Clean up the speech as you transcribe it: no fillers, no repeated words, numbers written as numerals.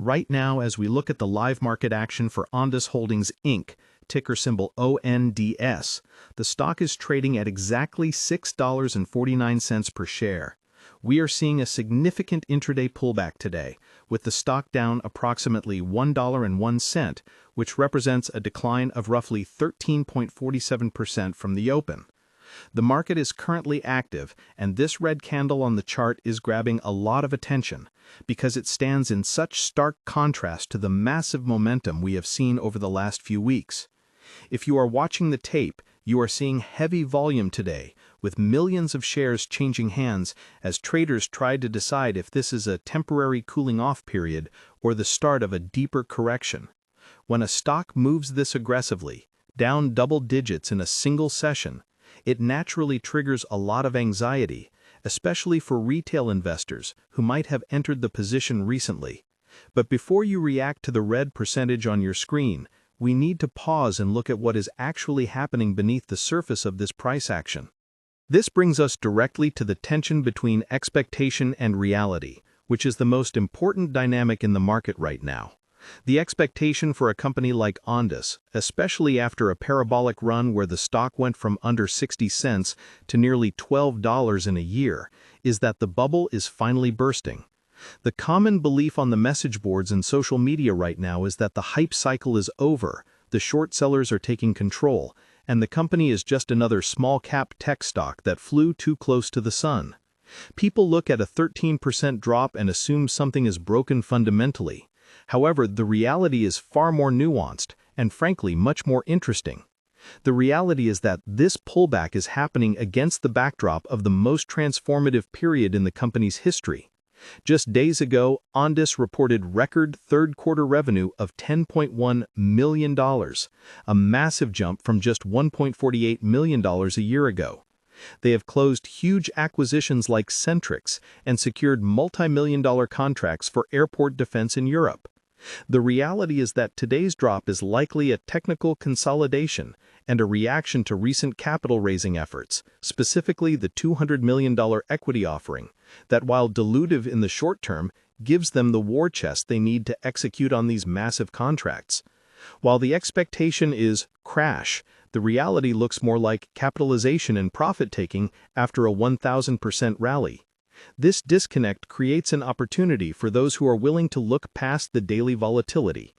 Right now, as we look at the live market action for Ondas Holdings Inc., ticker symbol ONDS, the stock is trading at exactly $6.49 per share. We are seeing a significant intraday pullback today, with the stock down approximately $1.01, which represents a decline of roughly 13.47% from the open. The market is currently active, and this red candle on the chart is grabbing a lot of attention because it stands in such stark contrast to the massive momentum we have seen over the last few weeks. If you are watching the tape, you are seeing heavy volume today, with millions of shares changing hands as traders try to decide if this is a temporary cooling-off period or the start of a deeper correction. When a stock moves this aggressively, down double digits in a single session, it naturally triggers a lot of anxiety, especially for retail investors who might have entered the position recently. But before you react to the red percentage on your screen, we need to pause and look at what is actually happening beneath the surface of this price action. This brings us directly to the tension between expectation and reality, which is the most important dynamic in the market right now. The expectation for a company like Ondas, especially after a parabolic run where the stock went from under 60 cents to nearly $12 in a year, is that the bubble is finally bursting. The common belief on the message boards and social media right now is that the hype cycle is over, the short sellers are taking control, and the company is just another small-cap tech stock that flew too close to the sun. People look at a 13% drop and assume something is broken fundamentally. However, the reality is far more nuanced and, frankly, much more interesting. The reality is that this pullback is happening against the backdrop of the most transformative period in the company's history. Just days ago, Ondas reported record third-quarter revenue of $10.1 million, a massive jump from just $1.48 million a year ago. They have closed huge acquisitions like Centrix and secured multi-million-dollar contracts for airport defense in Europe. The reality is that today's drop is likely a technical consolidation and a reaction to recent capital-raising efforts, specifically the $200 million equity offering, that while dilutive in the short term, gives them the war chest they need to execute on these massive contracts. While the expectation is crash, the reality looks more like capitalization and profit-taking after a 1,000% rally. This disconnect creates an opportunity for those who are willing to look past the daily volatility.